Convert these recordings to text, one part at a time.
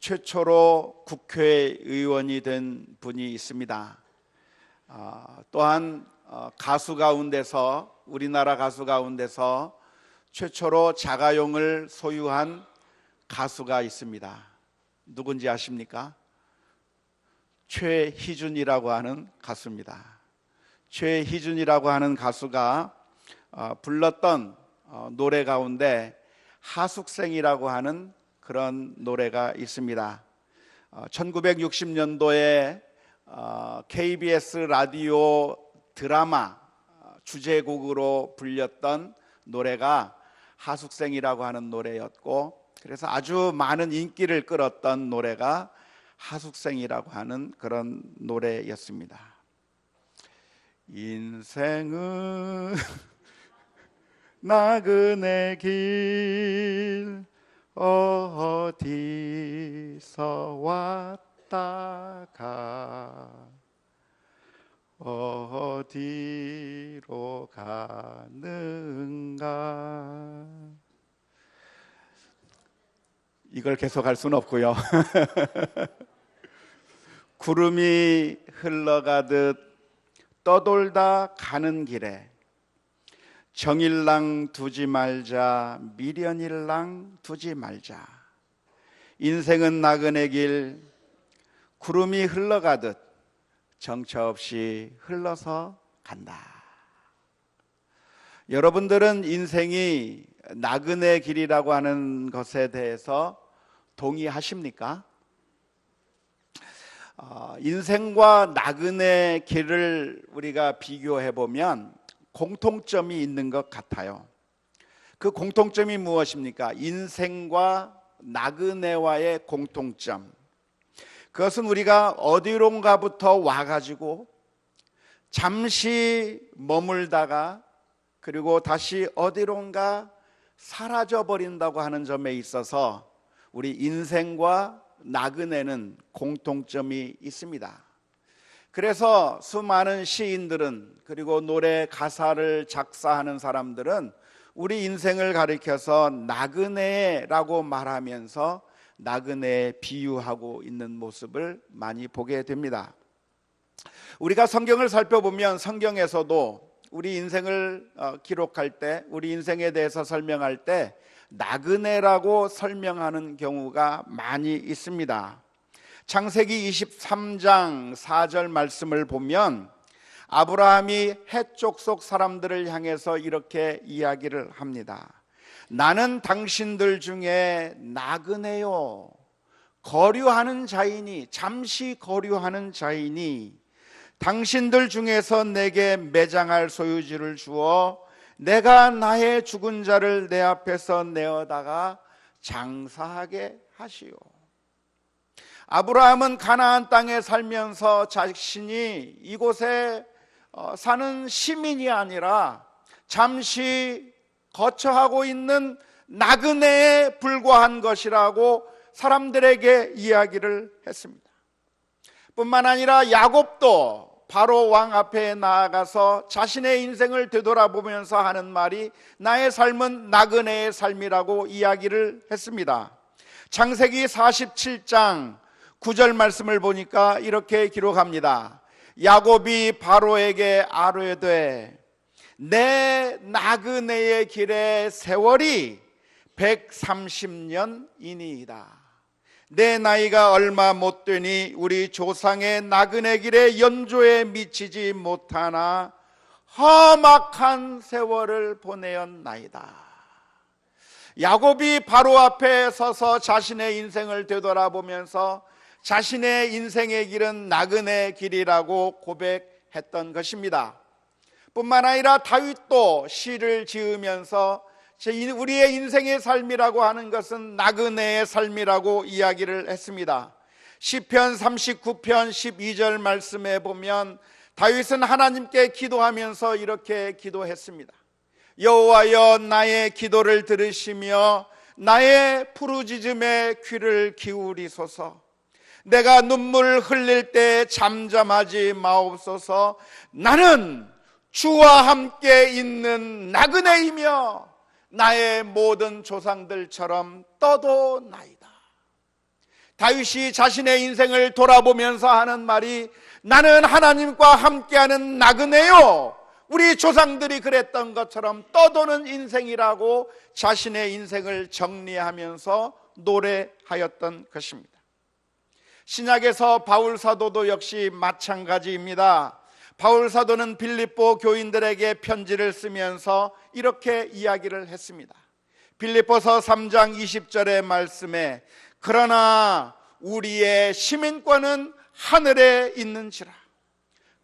최초로 국회의원이 된 분이 있습니다. 또한 가수 가운데서, 우리나라 가수 가운데서 최초로 자가용을 소유한 가수가 있습니다. 누군지 아십니까? 최희준이라고 하는 가수입니다. 최희준이라고 하는 가수가 불렀던 노래 가운데 하숙생이라고 하는 그런 노래가 있습니다. 1960년도에 KBS 라디오 드라마 주제곡으로 불렸던 노래가 하숙생이라고 하는 노래였고, 그래서 아주 많은 인기를 끌었던 노래가 하숙생이라고 하는 그런 노래였습니다. 인생은 나그네 길 어디서 왔다가 어디로 가는가. 이걸 계속할 수는 없고요. 구름이 흘러가듯 떠돌다 가는 길에 정일랑 두지 말자, 미련일랑 두지 말자. 인생은 나그네 길, 구름이 흘러가듯 정처 없이 흘러서 간다. 여러분들은 인생이 나그네 길이라고 하는 것에 대해서 동의하십니까? 인생과 나그네 길을 우리가 비교해 보면 공통점이 있는 것 같아요. 그 공통점이 무엇입니까? 인생과 나그네와의 공통점. 그것은 우리가 어디론가부터 와가지고 잠시 머물다가 그리고 다시 어디론가 사라져 버린다고 하는 점에 있어서 우리 인생과 나그네는 공통점이 있습니다. 그래서 수많은 시인들은, 그리고 노래 가사를 작사하는 사람들은 우리 인생을 가리켜서 나그네라고 말하면서 나그네에 비유하고 있는 모습을 많이 보게 됩니다. 우리가 성경을 살펴보면 성경에서도 우리 인생을 기록할 때, 우리 인생에 대해서 설명할 때 나그네라고 설명하는 경우가 많이 있습니다. 창세기 23장 4절 말씀을 보면 아브라함이 헷 족 사람들을 향해서 이렇게 이야기를 합니다. 나는 당신들 중에 나그네요, 거류하는 자이니, 잠시 거류하는 자이니 당신들 중에서 내게 매장할 소유지를 주어 내가 나의 죽은 자를 내 앞에서 내어다가 장사하게 하시오. 아브라함은 가나안 땅에 살면서 자신이 이곳에 사는 시민이 아니라 잠시 거처하고 있는 나그네에 불과한 것이라고 사람들에게 이야기를 했습니다. 뿐만 아니라 야곱도 바로 왕 앞에 나아가서 자신의 인생을 되돌아보면서 하는 말이 나의 삶은 나그네의 삶이라고 이야기를 했습니다. 창세기 47장 9절 말씀을 보니까 이렇게 기록합니다. 야곱이 바로에게 아뢰되 내 나그네의 길의 세월이 130년이니이다. 내 나이가 얼마 못 되니 우리 조상의 나그네 길의 연조에 미치지 못하나 험악한 세월을 보내었나이다. 야곱이 바로 앞에 서서 자신의 인생을 되돌아보면서 자신의 인생의 길은 나그네 길이라고 고백했던 것입니다. 뿐만 아니라 다윗도 시를 지으면서 우리의 인생의 삶이라고 하는 것은 나그네의 삶이라고 이야기를 했습니다. 시편 39편 12절 말씀에 보면 다윗은 하나님께 기도하면서 이렇게 기도했습니다. 여호와여, 나의 기도를 들으시며 나의 부르짖음에 귀를 기울이소서. 내가 눈물 흘릴 때 잠잠하지 마옵소서. 나는 주와 함께 있는 나그네이며 나의 모든 조상들처럼 떠도나이다. 다윗이 자신의 인생을 돌아보면서 하는 말이 나는 하나님과 함께하는 나그네요. 우리 조상들이 그랬던 것처럼 떠도는 인생이라고 자신의 인생을 정리하면서 노래하였던 것입니다. 신약에서 바울 사도도 역시 마찬가지입니다. 바울 사도는 빌립보 교인들에게 편지를 쓰면서 이렇게 이야기를 했습니다. 빌립보서 3장 20절의 말씀에 그러나 우리의 시민권은 하늘에 있는지라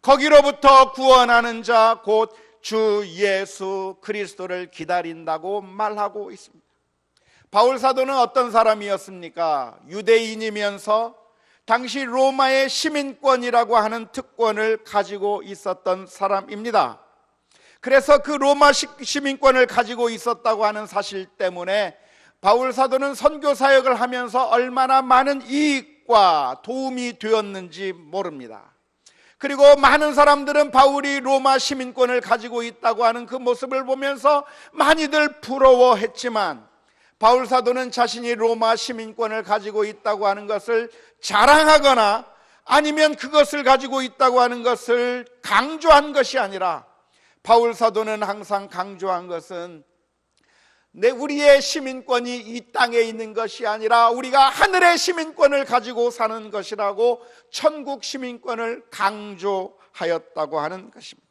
거기로부터 구원하는 자 곧 주 예수 그리스도를 기다린다고 말하고 있습니다. 바울 사도는 어떤 사람이었습니까? 유대인이면서 당시 로마의 시민권이라고 하는 특권을 가지고 있었던 사람입니다. 그래서 그 로마 시민권을 가지고 있었다고 하는 사실 때문에 바울 사도는 선교 사역을 하면서 얼마나 많은 이익과 도움이 되었는지 모릅니다. 그리고 많은 사람들은 바울이 로마 시민권을 가지고 있다고 하는 그 모습을 보면서 많이들 부러워했지만 바울 사도는 자신이 로마 시민권을 가지고 있다고 하는 것을 자랑하거나 아니면 그것을 가지고 있다고 하는 것을 강조한 것이 아니라 바울 사도는 항상 강조한 것은 우리의 시민권이 이 땅에 있는 것이 아니라 우리가 하늘의 시민권을 가지고 사는 것이라고 천국 시민권을 강조하였다고 하는 것입니다.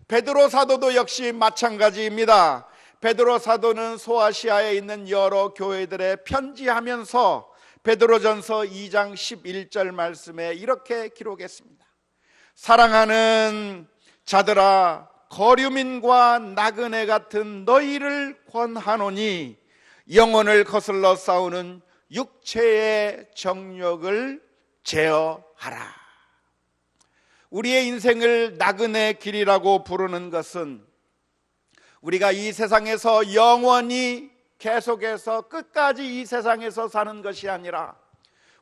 베드로 사도도 역시 마찬가지입니다. 베드로 사도는 소아시아에 있는 여러 교회들에 편지하면서 베드로전서 2장 11절 말씀에 이렇게 기록했습니다. 사랑하는 자들아 거류민과 나그네 같은 너희를 권하노니 영혼을 거슬러 싸우는 육체의 정욕을 제어하라. 우리의 인생을 나그네 길이라고 부르는 것은 우리가 이 세상에서 영원히 계속해서 끝까지 이 세상에서 사는 것이 아니라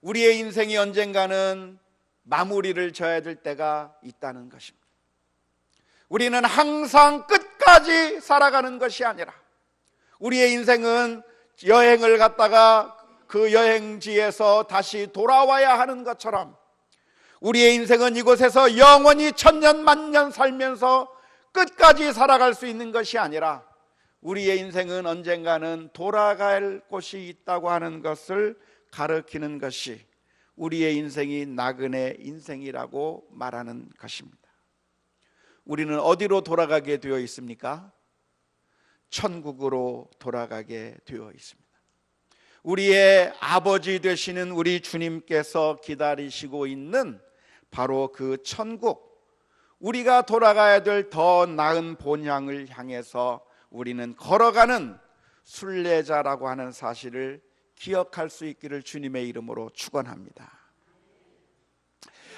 우리의 인생이 언젠가는 마무리를 져야 될 때가 있다는 것입니다. 우리는 항상 끝까지 살아가는 것이 아니라 우리의 인생은 여행을 갔다가 그 여행지에서 다시 돌아와야 하는 것처럼 우리의 인생은 이곳에서 영원히 천년 만년 살면서 끝까지 살아갈 수 있는 것이 아니라 우리의 인생은 언젠가는 돌아갈 곳이 있다고 하는 것을 가르치는 것이 우리의 인생이 나그네 인생이라고 말하는 것입니다. 우리는 어디로 돌아가게 되어 있습니까? 천국으로 돌아가게 되어 있습니다. 우리의 아버지 되시는 우리 주님께서 기다리시고 있는 바로 그 천국, 우리가 돌아가야 될 더 나은 본향을 향해서 우리는 걸어가는 순례자라고 하는 사실을 기억할 수 있기를 주님의 이름으로 축원합니다.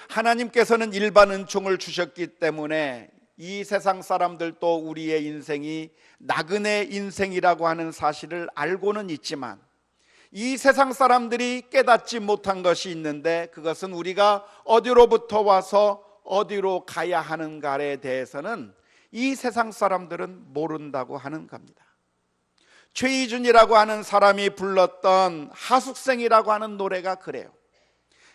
하나님께서는 일반 은총을 주셨기 때문에 이 세상 사람들도 우리의 인생이 나그네 인생이라고 하는 사실을 알고는 있지만 이 세상 사람들이 깨닫지 못한 것이 있는데 그것은 우리가 어디로부터 와서 어디로 가야 하는가에 대해서는 이 세상 사람들은 모른다고 하는 겁니다. 최희준이라고 하는 사람이 불렀던 하숙생이라고 하는 노래가 그래요.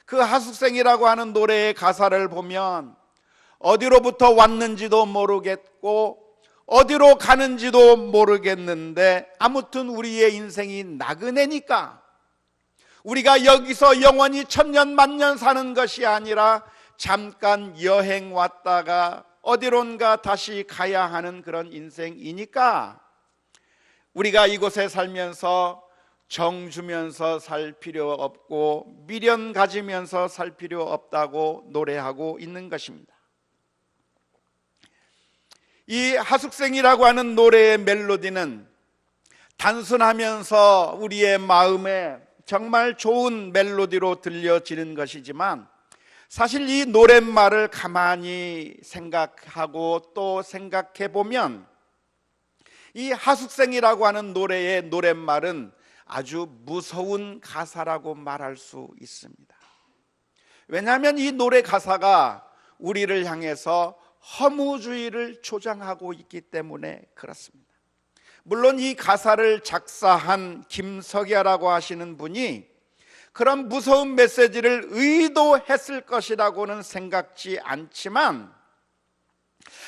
그 하숙생이라고 하는 노래의 가사를 보면 어디로부터 왔는지도 모르겠고 어디로 가는지도 모르겠는데 아무튼 우리의 인생이 나그네니까 우리가 여기서 영원히 천년 만년 사는 것이 아니라 잠깐 여행 왔다가 어디론가 다시 가야 하는 그런 인생이니까 우리가 이곳에 살면서 정 주면서 살 필요 없고 미련 가지면서 살 필요 없다고 노래하고 있는 것입니다. 이 하숙생이라고 하는 노래의 멜로디는 단순하면서 우리의 마음에 정말 좋은 멜로디로 들려지는 것이지만 사실 이 노랫말을 가만히 생각하고 또 생각해 보면 이 하숙생이라고 하는 노래의 노랫말은 아주 무서운 가사라고 말할 수 있습니다. 왜냐하면 이 노래 가사가 우리를 향해서 허무주의를 조장하고 있기 때문에 그렇습니다. 물론 이 가사를 작사한 김석야라고 하시는 분이 그런 무서운 메시지를 의도했을 것이라고는 생각지 않지만,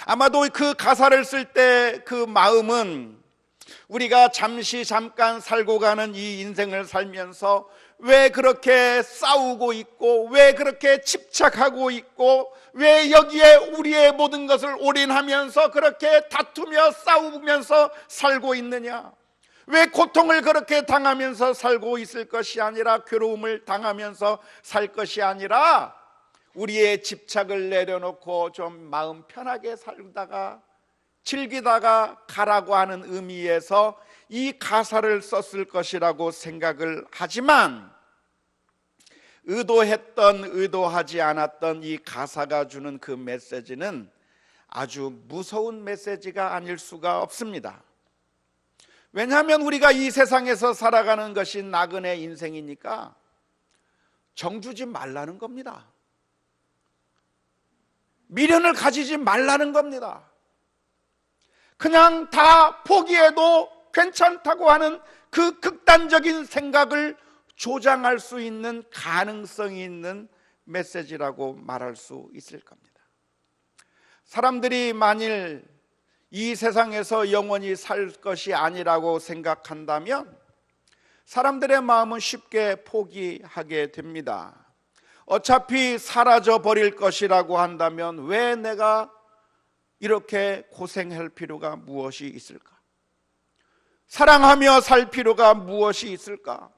아마도 그 가사를 쓸 때 그 마음은 우리가 잠깐 살고 가는 이 인생을 살면서 왜 그렇게 싸우고 있고, 왜 그렇게 집착하고 있고, 왜 여기에 우리의 모든 것을 올인하면서 그렇게 다투며 싸우면서 살고 있느냐, 왜 고통을 그렇게 당하면서 살고 있을 것이 아니라, 괴로움을 당하면서 살 것이 아니라 우리의 집착을 내려놓고 좀 마음 편하게 살다가 즐기다가 가라고 하는 의미에서 이 가사를 썼을 것이라고 생각을 하지만, 의도했던 의도하지 않았던 이 가사가 주는 그 메시지는 아주 무서운 메시지가 아닐 수가 없습니다. 왜냐하면 우리가 이 세상에서 살아가는 것이 나그네 인생이니까 정주지 말라는 겁니다. 미련을 가지지 말라는 겁니다. 그냥 다 포기해도 괜찮다고 하는 그 극단적인 생각을 조장할 수 있는 가능성이 있는 메시지라고 말할 수 있을 겁니다. 사람들이 만일 이 세상에서 영원히 살 것이 아니라고 생각한다면 사람들의 마음은 쉽게 포기하게 됩니다. 어차피 사라져 버릴 것이라고 한다면 왜 내가 이렇게 고생할 필요가 무엇이 있을까? 사랑하며 살 필요가 무엇이 있을까?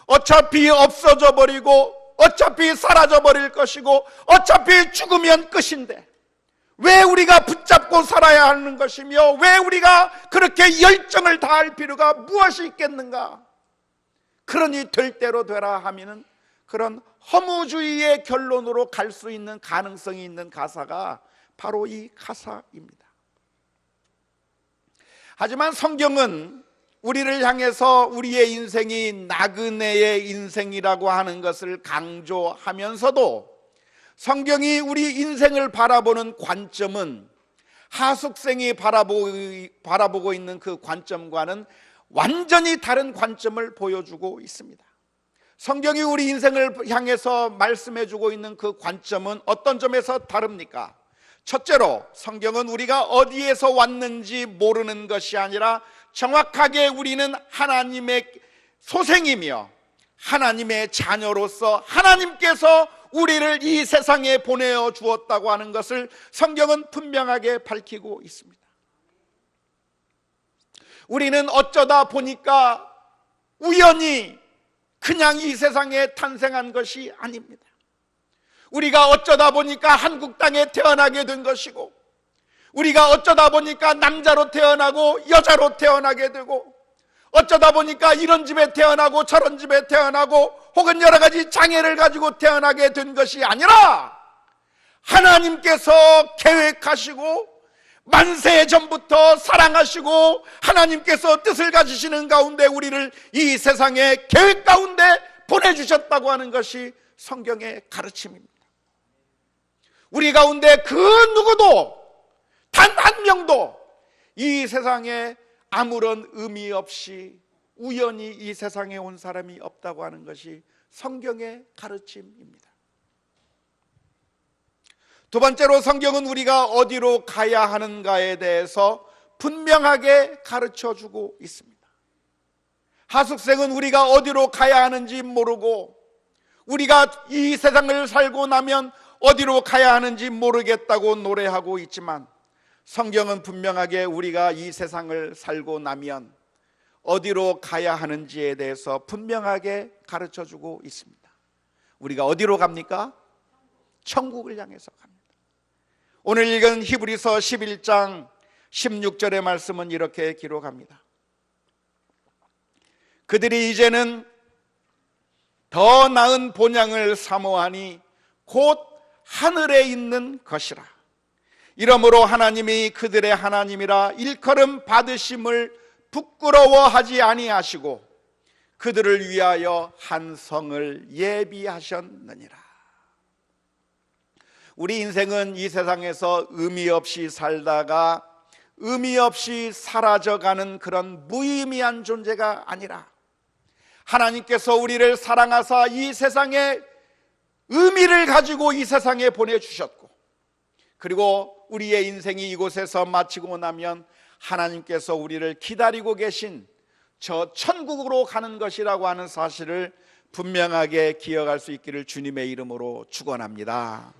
어차피 없어져 버리고, 어차피 사라져 버릴 것이고, 어차피 죽으면 끝인데 왜 우리가 붙잡고 살아야 하는 것이며, 왜 우리가 그렇게 열정을 다할 필요가 무엇이 있겠는가? 그러니 될 대로 되라 하면은 그런 허무주의의 결론으로 갈 수 있는 가능성이 있는 가사가 바로 이 가사입니다. 하지만 성경은 우리를 향해서 우리의 인생이 나그네의 인생이라고 하는 것을 강조하면서도, 성경이 우리 인생을 바라보는 관점은 하숙생이 바라보고 있는 그 관점과는 완전히 다른 관점을 보여주고 있습니다. 성경이 우리 인생을 향해서 말씀해주고 있는 그 관점은 어떤 점에서 다릅니까? 첫째로, 성경은 우리가 어디에서 왔는지 모르는 것이 아니라 정확하게 우리는 하나님의 소생이며 하나님의 자녀로서 하나님께서 우리를 이 세상에 보내어 주었다고 하는 것을 성경은 분명하게 밝히고 있습니다. 우리는 어쩌다 보니까 우연히 그냥 이 세상에 탄생한 것이 아닙니다. 우리가 어쩌다 보니까 한국 땅에 태어나게 된 것이고, 우리가 어쩌다 보니까 남자로 태어나고 여자로 태어나게 되고, 어쩌다 보니까 이런 집에 태어나고 저런 집에 태어나고 혹은 여러 가지 장애를 가지고 태어나게 된 것이 아니라, 하나님께서 계획하시고 만세 전부터 사랑하시고 하나님께서 뜻을 가지시는 가운데 우리를 이 세상의 계획 가운데 보내주셨다고 하는 것이 성경의 가르침입니다. 우리 가운데 그 누구도, 단 한 명도 이 세상에 아무런 의미 없이 우연히 이 세상에 온 사람이 없다고 하는 것이 성경의 가르침입니다. 두 번째로, 성경은 우리가 어디로 가야 하는가에 대해서 분명하게 가르쳐주고 있습니다. 하숙생은 우리가 어디로 가야 하는지 모르고, 우리가 이 세상을 살고 나면 어디로 가야 하는지 모르겠다고 노래하고 있지만, 성경은 분명하게 우리가 이 세상을 살고 나면 어디로 가야 하는지에 대해서 분명하게 가르쳐주고 있습니다. 우리가 어디로 갑니까? 천국을 향해서 갑니다. 오늘 읽은 히브리서 11장 16절의 말씀은 이렇게 기록합니다. 그들이 이제는 더 나은 본향을 사모하니 곧 하늘에 있는 것이라. 이러므로 하나님이 그들의 하나님이라 일컬음 받으심을 부끄러워하지 아니하시고 그들을 위하여 한 성을 예비하셨느니라. 우리 인생은 이 세상에서 의미 없이 살다가 의미 없이 사라져가는 그런 무의미한 존재가 아니라, 하나님께서 우리를 사랑하사 이 세상에 의미를 가지고 이 세상에 보내주셨고, 그리고 우리의 인생이 이곳에서 마치고 나면 하나님께서 우리를 기다리고 계신 저 천국으로 가는 것이라고 하는 사실을 분명하게 기억할 수 있기를 주님의 이름으로 축원합니다.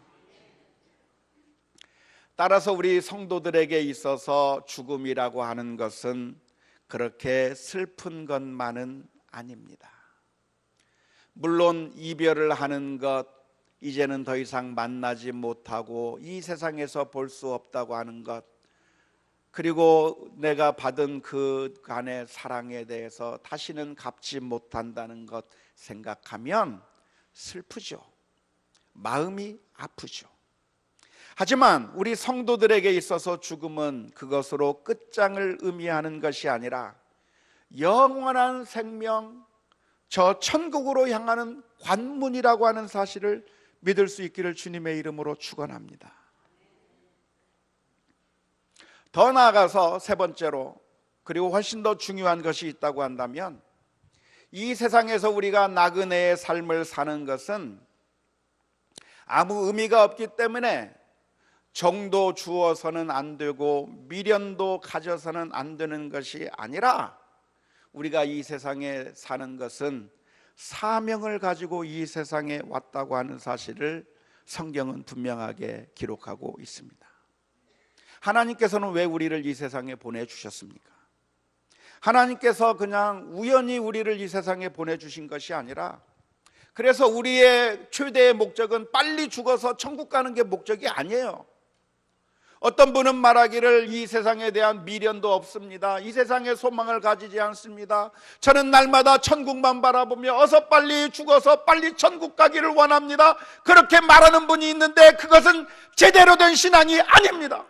따라서 우리 성도들에게 있어서 죽음이라고 하는 것은 그렇게 슬픈 것만은 아닙니다. 물론 이별을 하는 것, 이제는 더 이상 만나지 못하고 이 세상에서 볼 수 없다고 하는 것, 그리고 내가 받은 그간의 사랑에 대해서 다시는 갚지 못한다는 것 생각하면 슬프죠. 마음이 아프죠. 하지만 우리 성도들에게 있어서 죽음은 그것으로 끝장을 의미하는 것이 아니라 영원한 생명, 저 천국으로 향하는 관문이라고 하는 사실을 믿을 수 있기를 주님의 이름으로 축원합니다. 더 나아가서 세 번째로, 그리고 훨씬 더 중요한 것이 있다고 한다면, 이 세상에서 우리가 나그네의 삶을 사는 것은 아무 의미가 없기 때문에 정도 주어서는 안 되고 미련도 가져서는 안 되는 것이 아니라, 우리가 이 세상에 사는 것은 사명을 가지고 이 세상에 왔다고 하는 사실을 성경은 분명하게 기록하고 있습니다. 하나님께서는 왜 우리를 이 세상에 보내주셨습니까? 하나님께서 그냥 우연히 우리를 이 세상에 보내주신 것이 아니라, 그래서 우리의 최대의 목적은 빨리 죽어서 천국 가는 게 목적이 아니에요. 어떤 분은 말하기를 이 세상에 대한 미련도 없습니다. 이 세상에 소망을 가지지 않습니다. 저는 날마다 천국만 바라보며 어서 빨리 죽어서 빨리 천국 가기를 원합니다. 그렇게 말하는 분이 있는데 그것은 제대로 된 신앙이 아닙니다.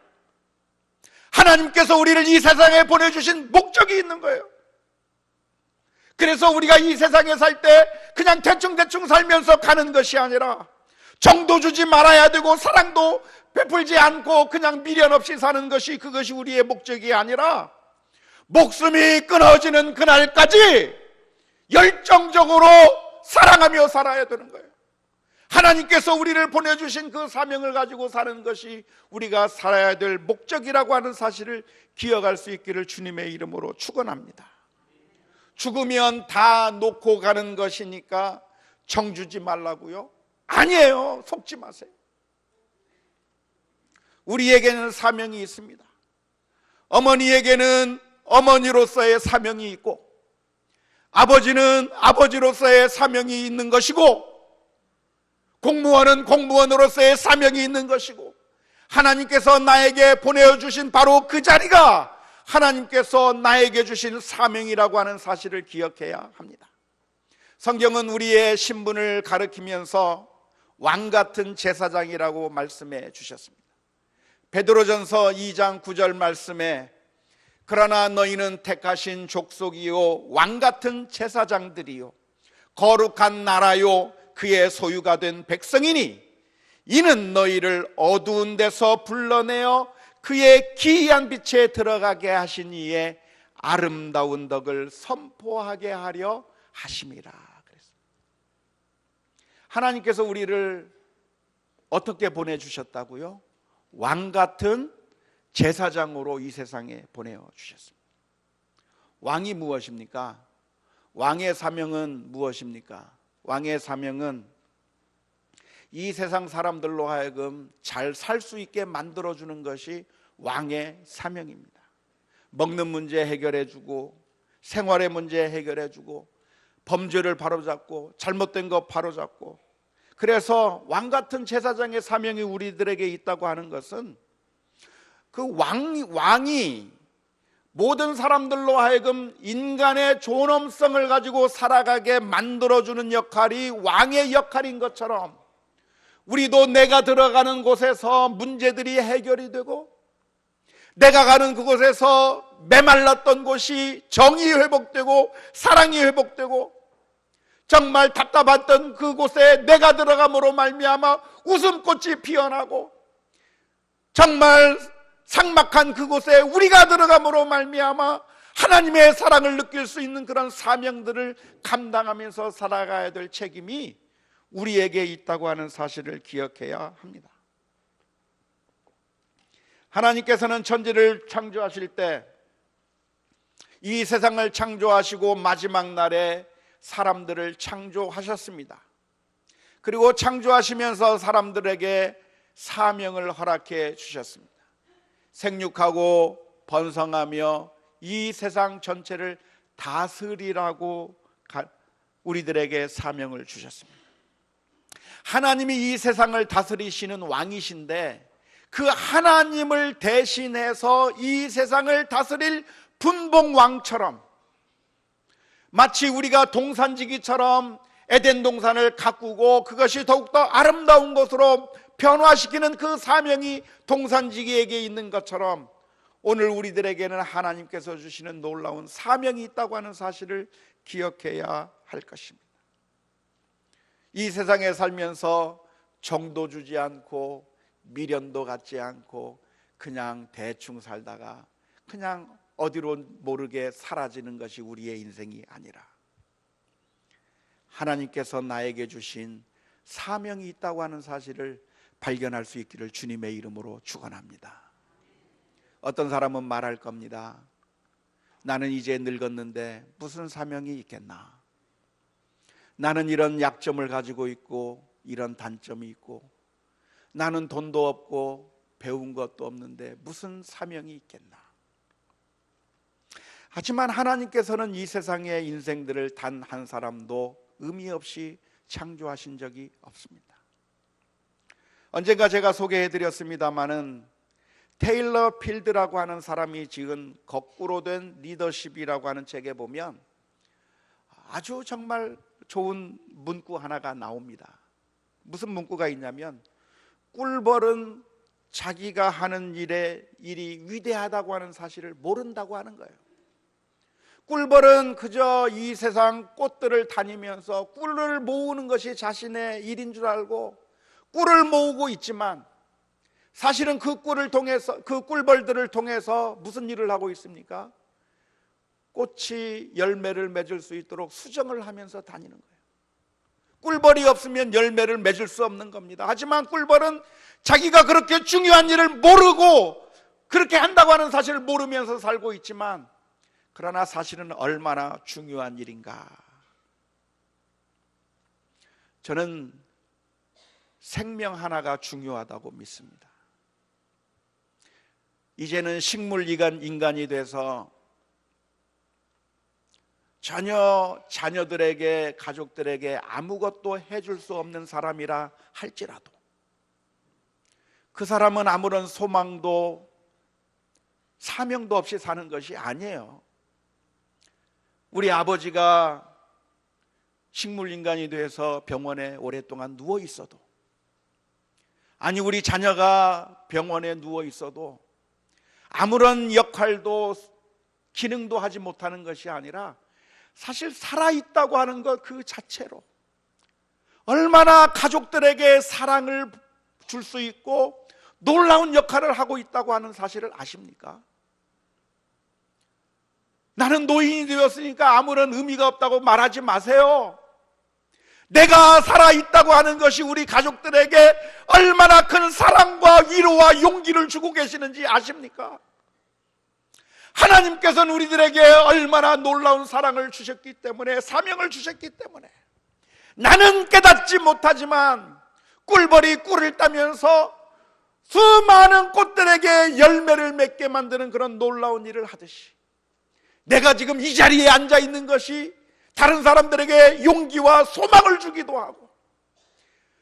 하나님께서 우리를 이 세상에 보내주신 목적이 있는 거예요. 그래서 우리가 이 세상에 살 때 그냥 대충 살면서 가는 것이 아니라 정도 주지 말아야 되고 사랑도 베풀지 않고 그냥 미련 없이 사는 것이, 그것이 우리의 목적이 아니라 목숨이 끊어지는 그날까지 열정적으로 사랑하며 살아야 되는 거예요. 하나님께서 우리를 보내주신 그 사명을 가지고 사는 것이 우리가 살아야 될 목적이라고 하는 사실을 기억할 수 있기를 주님의 이름으로 축원합니다. 죽으면 다 놓고 가는 것이니까 정 주지 말라고요? 아니에요. 속지 마세요. 우리에게는 사명이 있습니다. 어머니에게는 어머니로서의 사명이 있고, 아버지는 아버지로서의 사명이 있는 것이고, 공무원은 공무원으로서의 사명이 있는 것이고, 하나님께서 나에게 보내주신 바로 그 자리가 하나님께서 나에게 주신 사명이라고 하는 사실을 기억해야 합니다. 성경은 우리의 신분을 가리키면서 왕같은 제사장이라고 말씀해 주셨습니다. 베드로전서 2장 9절 말씀에, 그러나 너희는 택하신 족속이요 왕같은 제사장들이요 거룩한 나라요 그의 소유가 된 백성이니 이는 너희를 어두운 데서 불러내어 그의 기이한 빛에 들어가게 하신 이의 아름다운 덕을 선포하게 하려 하심이라. 하나님께서 우리를 어떻게 보내주셨다고요? 왕같은 제사장으로 이 세상에 보내주셨습니다. 왕이 무엇입니까? 왕의 사명은 무엇입니까? 왕의 사명은 이 세상 사람들로 하여금 잘 살 수 있게 만들어주는 것이 왕의 사명입니다. 먹는 문제 해결해주고, 생활의 문제 해결해주고, 범죄를 바로잡고, 잘못된 거 바로잡고. 그래서 왕같은 제사장의 사명이 우리들에게 있다고 하는 것은, 그 왕이 모든 사람들로 하여금 인간의 존엄성을 가지고 살아가게 만들어주는 역할이 왕의 역할인 것처럼, 우리도 내가 들어가는 곳에서 문제들이 해결이 되고, 내가 가는 그곳에서 메말랐던 곳이 정이 회복되고 사랑이 회복되고, 정말 답답했던 그곳에 내가 들어감으로 말미암아 웃음꽃이 피어나고, 정말 삭막한 그곳에 우리가 들어감으로 말미암아 하나님의 사랑을 느낄 수 있는 그런 사명들을 감당하면서 살아가야 될 책임이 우리에게 있다고 하는 사실을 기억해야 합니다. 하나님께서는 천지를 창조하실 때 이 세상을 창조하시고 마지막 날에 사람들을 창조하셨습니다. 그리고 창조하시면서 사람들에게 사명을 허락해 주셨습니다. 생육하고 번성하며 이 세상 전체를 다스리라고 우리들에게 사명을 주셨습니다. 하나님이 이 세상을 다스리시는 왕이신데 그 하나님을 대신해서 이 세상을 다스릴 분봉왕처럼, 마치 우리가 동산지기처럼 에덴 동산을 가꾸고 그것이 더욱더 아름다운 곳으로 변화시키는 그 사명이 동산지기에게 있는 것처럼 오늘 우리들에게는 하나님께서 주시는 놀라운 사명이 있다고 하는 사실을 기억해야 할 것입니다. 이 세상에 살면서 정도 주지 않고 미련도 갖지 않고 그냥 대충 살다가 그냥 어디로 모르게 사라지는 것이 우리의 인생이 아니라 하나님께서 나에게 주신 사명이 있다고 하는 사실을 발견할 수 있기를 주님의 이름으로 축원합니다. 어떤 사람은 말할 겁니다. 나는 이제 늙었는데 무슨 사명이 있겠나? 나는 이런 약점을 가지고 있고 이런 단점이 있고 나는 돈도 없고 배운 것도 없는데 무슨 사명이 있겠나? 하지만 하나님께서는 이 세상의 인생들을 단 한 사람도 의미 없이 창조하신 적이 없습니다. 언젠가 제가 소개해드렸습니다마는 테일러 필드라고 하는 사람이 지은 거꾸로 된 리더십이라고 하는 책에 보면 아주 정말 좋은 문구 하나가 나옵니다. 무슨 문구가 있냐면 꿀벌은 자기가 하는 일이 위대하다고 하는 사실을 모른다고 하는 거예요. 꿀벌은 그저 이 세상 꽃들을 다니면서 꿀을 모으는 것이 자신의 일인 줄 알고 꿀을 모으고 있지만 사실은 그 꿀을 통해서, 그 꿀벌들을 통해서 무슨 일을 하고 있습니까? 꽃이 열매를 맺을 수 있도록 수정을 하면서 다니는 거예요. 꿀벌이 없으면 열매를 맺을 수 없는 겁니다. 하지만 꿀벌은 자기가 그렇게 중요한 일을 모르고 그렇게 한다고 하는 사실을 모르면서 살고 있지만 그러나 사실은 얼마나 중요한 일인가. 저는 생명 하나가 중요하다고 믿습니다. 이제는 식물 인간이 돼서 전혀 자녀들에게, 가족들에게 아무것도 해줄 수 없는 사람이라 할지라도 그 사람은 아무런 소망도 사명도 없이 사는 것이 아니에요. 우리 아버지가 식물인간이 돼서 병원에 오랫동안 누워 있어도, 아니 우리 자녀가 병원에 누워 있어도 아무런 역할도 기능도 하지 못하는 것이 아니라 사실 살아있다고 하는 것 그 자체로 얼마나 가족들에게 사랑을 줄 수 있고 놀라운 역할을 하고 있다고 하는 사실을 아십니까? 나는 노인이 되었으니까 아무런 의미가 없다고 말하지 마세요. 내가 살아있다고 하는 것이 우리 가족들에게 얼마나 큰 사랑과 위로와 용기를 주고 계시는지 아십니까? 하나님께서는 우리들에게 얼마나 놀라운 사랑을 주셨기 때문에, 사명을 주셨기 때문에 나는 깨닫지 못하지만 꿀벌이 꿀을 따면서 수많은 꽃들에게 열매를 맺게 만드는 그런 놀라운 일을 하듯이 내가 지금 이 자리에 앉아 있는 것이 다른 사람들에게 용기와 소망을 주기도 하고,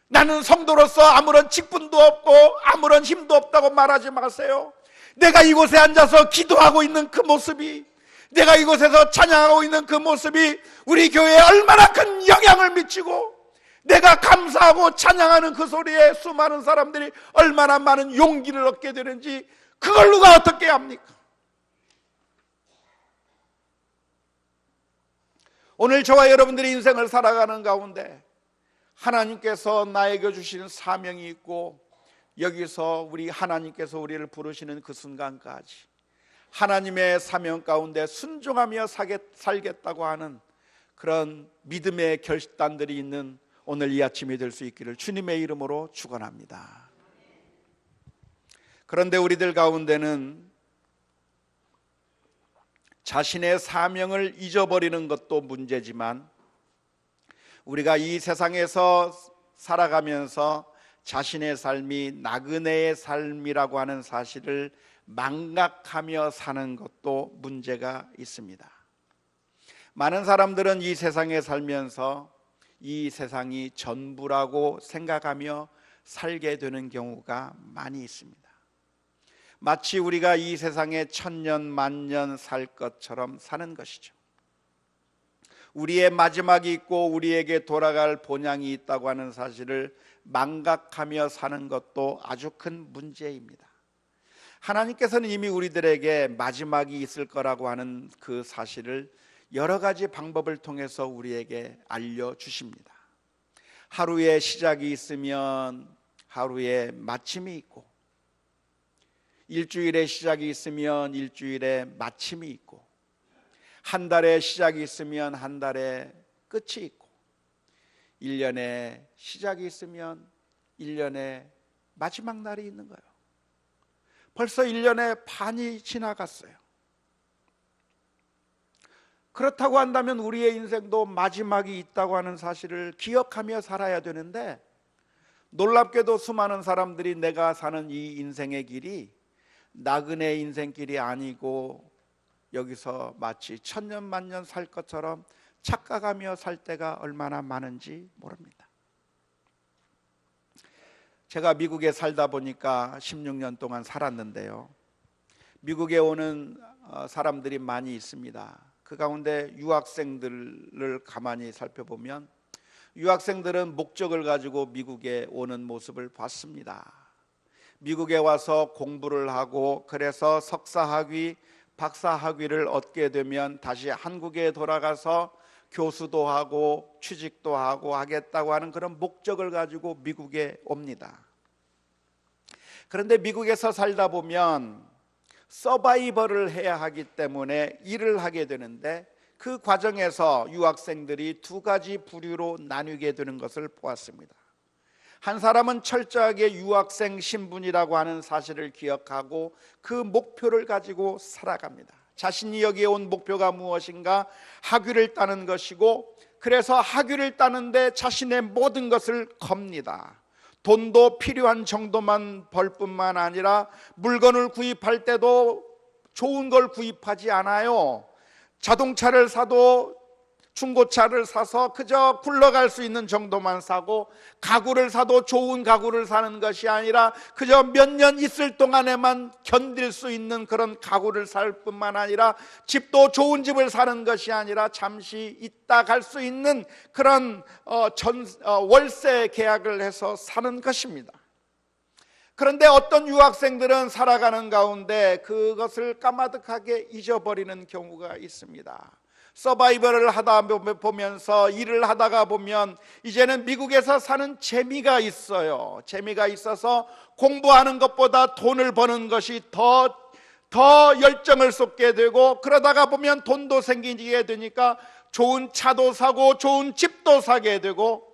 나는 성도로서 아무런 직분도 없고 아무런 힘도 없다고 말하지 마세요. 내가 이곳에 앉아서 기도하고 있는 그 모습이, 내가 이곳에서 찬양하고 있는 그 모습이 우리 교회에 얼마나 큰 영향을 미치고, 내가 감사하고 찬양하는 그 소리에 수많은 사람들이 얼마나 많은 용기를 얻게 되는지 그걸 누가 어떻게 합니까? 오늘 저와 여러분들이 인생을 살아가는 가운데 하나님께서 나에게 주시는 사명이 있고, 여기서 우리 하나님께서 우리를 부르시는 그 순간까지 하나님의 사명 가운데 순종하며 살겠다고 하는 그런 믿음의 결단들이 있는 오늘 이 아침이 될 수 있기를 주님의 이름으로 축원합니다. 그런데 우리들 가운데는 자신의 사명을 잊어버리는 것도 문제지만 우리가 이 세상에서 살아가면서 자신의 삶이 나그네의 삶이라고 하는 사실을 망각하며 사는 것도 문제가 있습니다. 많은 사람들은 이 세상에 살면서 이 세상이 전부라고 생각하며 살게 되는 경우가 많이 있습니다. 마치 우리가 이 세상에 천년 만년 살 것처럼 사는 것이죠. 우리의 마지막이 있고 우리에게 돌아갈 본향이 있다고 하는 사실을 망각하며 사는 것도 아주 큰 문제입니다. 하나님께서는 이미 우리들에게 마지막이 있을 거라고 하는 그 사실을 여러 가지 방법을 통해서 우리에게 알려주십니다. 하루에 시작이 있으면 하루에 마침이 있고, 일주일에 시작이 있으면 일주일에 마침이 있고, 한 달에 시작이 있으면 한 달에 끝이 있고, 1년에 시작이 있으면 1년에 마지막 날이 있는 거예요. 벌써 1년의 반이 지나갔어요. 그렇다고 한다면 우리의 인생도 마지막이 있다고 하는 사실을 기억하며 살아야 되는데, 놀랍게도 수많은 사람들이 내가 사는 이 인생의 길이 나그네 인생길이 아니고 여기서 마치 천년 만년 살 것처럼 착각하며 살 때가 얼마나 많은지 모릅니다. 제가 미국에 살다 보니까 16년 동안 살았는데요, 미국에 오는 사람들이 많이 있습니다. 그 가운데 유학생들을 가만히 살펴보면 유학생들은 목적을 가지고 미국에 오는 모습을 봤습니다. 미국에 와서 공부를 하고 그래서 석사학위, 박사학위를 얻게 되면 다시 한국에 돌아가서 교수도 하고 취직도 하고 하겠다고 하는 그런 목적을 가지고 미국에 옵니다. 그런데 미국에서 살다 보면 서바이벌을 해야 하기 때문에 일을 하게 되는데, 그 과정에서 유학생들이 두 가지 부류로 나뉘게 되는 것을 보았습니다. 한 사람은 철저하게 유학생 신분이라고 하는 사실을 기억하고 그 목표를 가지고 살아갑니다. 자신이 여기에 온 목표가 무엇인가? 학위를 따는 것이고, 그래서 학위를 따는데 자신의 모든 것을 겁니다. 돈도 필요한 정도만 벌 뿐만 아니라 물건을 구입할 때도 좋은 걸 구입하지 않아요. 자동차를 사도 중고차를 사서 그저 굴러갈 수 있는 정도만 사고, 가구를 사도 좋은 가구를 사는 것이 아니라 그저 몇 년 있을 동안에만 견딜 수 있는 그런 가구를 살 뿐만 아니라, 집도 좋은 집을 사는 것이 아니라 잠시 있다 갈 수 있는 그런 월세 계약을 해서 사는 것입니다. 그런데 어떤 유학생들은 살아가는 가운데 그것을 까마득하게 잊어버리는 경우가 있습니다. 서바이벌을 하다 보면서 일을 하다가 보면 이제는 미국에서 사는 재미가 있어요. 재미가 있어서 공부하는 것보다 돈을 버는 것이 더 열정을 쏟게 되고, 그러다가 보면 돈도 생기게 되니까 좋은 차도 사고 좋은 집도 사게 되고,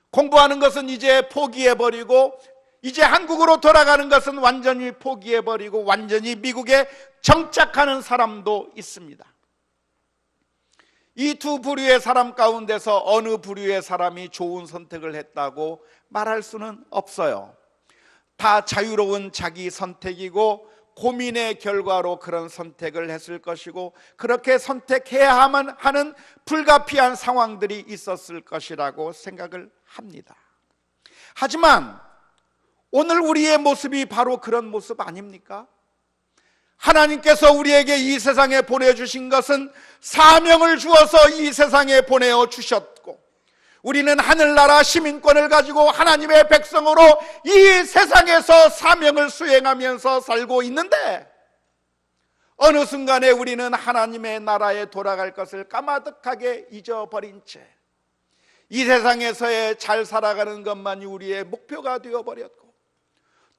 공부하는 것은 이제 포기해버리고 이제 한국으로 돌아가는 것은 완전히 포기해버리고 완전히 미국에 정착하는 사람도 있습니다. 이 두 부류의 사람 가운데서 어느 부류의 사람이 좋은 선택을 했다고 말할 수는 없어요. 다 자유로운 자기 선택이고 고민의 결과로 그런 선택을 했을 것이고, 그렇게 선택해야만 하는 불가피한 상황들이 있었을 것이라고 생각을 합니다. 하지만 오늘 우리의 모습이 바로 그런 모습 아닙니까? 하나님께서 우리에게 이 세상에 보내주신 것은 사명을 주어서 이 세상에 보내어 주셨고, 우리는 하늘나라 시민권을 가지고 하나님의 백성으로 이 세상에서 사명을 수행하면서 살고 있는데, 어느 순간에 우리는 하나님의 나라에 돌아갈 것을 까마득하게 잊어버린 채 이 세상에서의 잘 살아가는 것만이 우리의 목표가 되어버렸고,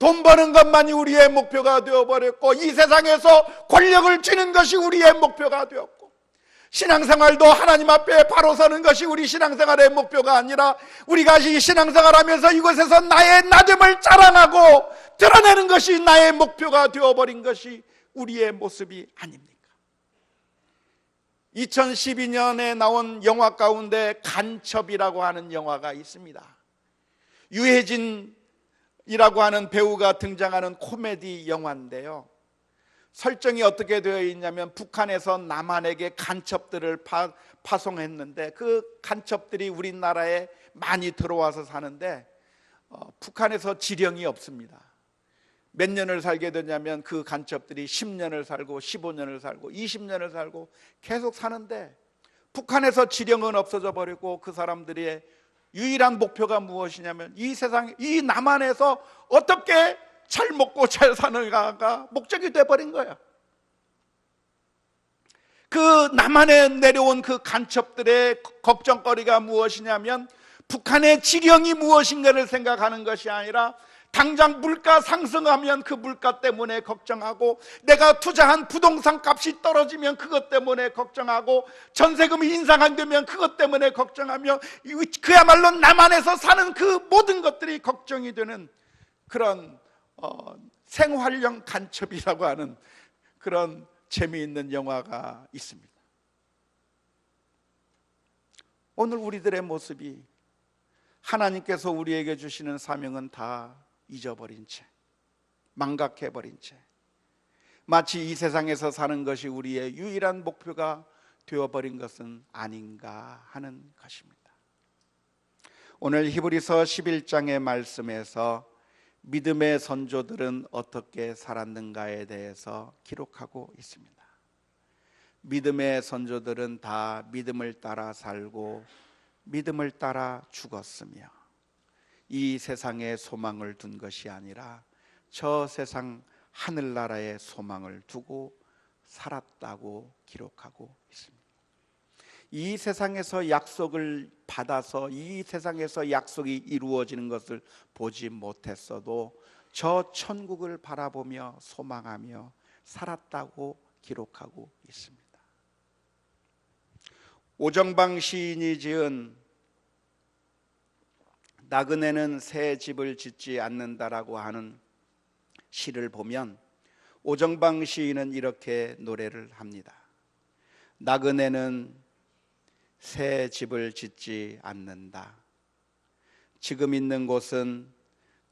돈 버는 것만이 우리의 목표가 되어버렸고, 이 세상에서 권력을 쥐는 것이 우리의 목표가 되었고, 신앙생활도 하나님 앞에 바로 서는 것이 우리 신앙생활의 목표가 아니라, 우리가 이 신앙생활하면서 이곳에서 나의 나됨을 자랑하고 드러내는 것이 나의 목표가 되어버린 것이 우리의 모습이 아닙니까? 2012년에 나온 영화 가운데 간첩이라고 하는 영화가 있습니다. 유해진이라고 하는 배우가 등장하는 코미디 영화인데요, 설정이 어떻게 되어 있냐면, 북한에서 남한에게 간첩들을 파송했는데, 그 간첩들이 우리나라에 많이 들어와서 사는데, 북한에서 지령이 없습니다. 몇 년을 살게 되냐면 그 간첩들이 10년을 살고 15년을 살고 20년을 살고 계속 사는데, 북한에서 지령은 없어져 버리고 그 사람들의 유일한 목표가 무엇이냐면, 이 세상, 이 남한에서 어떻게 잘 먹고 잘 사는가가 목적이 돼버린 거예요. 그 남한에 내려온 그 간첩들의 걱정거리가 무엇이냐면, 북한의 지령이 무엇인가를 생각하는 것이 아니라, 당장 물가 상승하면 그 물가 때문에 걱정하고, 내가 투자한 부동산 값이 떨어지면 그것 때문에 걱정하고, 전세금이 인상 안 되면 그것 때문에 걱정하며, 그야말로 남한에서 사는 그 모든 것들이 걱정이 되는 그런 생활형 간첩이라고 하는 그런 재미있는 영화가 있습니다. 오늘 우리들의 모습이, 하나님께서 우리에게 주시는 사명은 다 잊어버린 채, 망각해버린 채, 마치 이 세상에서 사는 것이 우리의 유일한 목표가 되어버린 것은 아닌가 하는 것입니다. 오늘 히브리서 11장의 말씀에서 믿음의 선조들은 어떻게 살았는가에 대해서 기록하고 있습니다. 믿음의 선조들은 다 믿음을 따라 살고 믿음을 따라 죽었으며, 이 세상에 소망을 둔 것이 아니라 저 세상 하늘나라에 소망을 두고 살았다고 기록하고 있습니다. 이 세상에서 약속을 받아서 이 세상에서 약속이 이루어지는 것을 보지 못했어도 저 천국을 바라보며 소망하며 살았다고 기록하고 있습니다. 오정방 시인이 지은 나그네는 새 집을 짓지 않는다라고 하는 시를 보면, 오정방 시인은 이렇게 노래를 합니다. 나그네는 새 집을 짓지 않는다. 지금 있는 곳은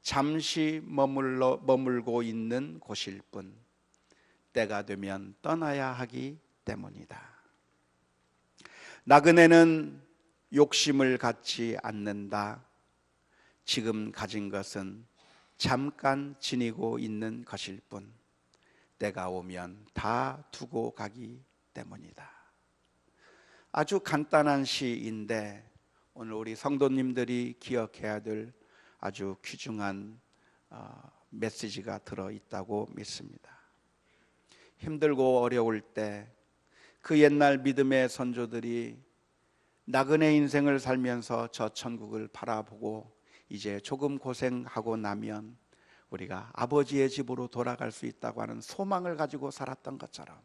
잠시 머물고 있는 곳일 뿐, 때가 되면 떠나야 하기 때문이다. 나그네는 욕심을 갖지 않는다. 지금 가진 것은 잠깐 지니고 있는 것일 뿐, 때가 오면 다 두고 가기 때문이다. 아주 간단한 시인데, 오늘 우리 성도님들이 기억해야 될 아주 귀중한 메시지가 들어있다고 믿습니다. 힘들고 어려울 때 그 옛날 믿음의 선조들이 나그네 인생을 살면서 저 천국을 바라보고 이제 조금 고생하고 나면 우리가 아버지의 집으로 돌아갈 수 있다고 하는 소망을 가지고 살았던 것처럼,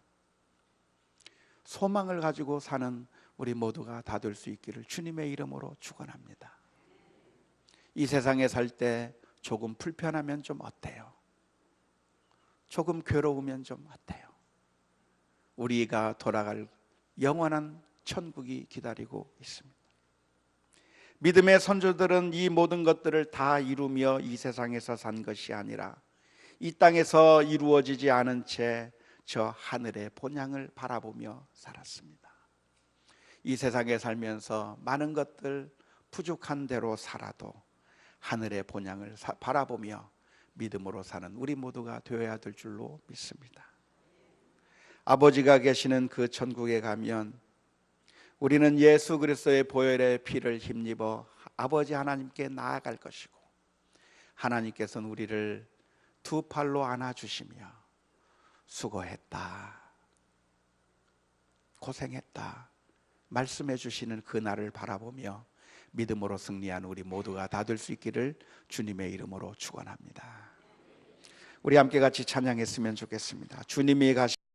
소망을 가지고 사는 우리 모두가 다 될 수 있기를 주님의 이름으로 축원합니다. 이 세상에 살 때 조금 불편하면 좀 어때요? 조금 괴로우면 좀 어때요? 우리가 돌아갈 영원한 천국이 기다리고 있습니다. 믿음의 선조들은 이 모든 것들을 다 이루며 이 세상에서 산 것이 아니라 이 땅에서 이루어지지 않은 채 저 하늘의 본향을 바라보며 살았습니다. 이 세상에 살면서 많은 것들 부족한 대로 살아도 하늘의 본향을 바라보며 믿음으로 사는 우리 모두가 되어야 될 줄로 믿습니다. 아버지가 계시는 그 천국에 가면 우리는 예수 그리스도의 보혈의 피를 힘입어 아버지 하나님께 나아갈 것이고, 하나님께서는 우리를 두 팔로 안아주시며 수고했다, 고생했다 말씀해 주시는 그 날을 바라보며 믿음으로 승리한 우리 모두가 다 될 수 있기를 주님의 이름으로 축원합니다. 우리 함께 같이 찬양했으면 좋겠습니다. 주님이 가시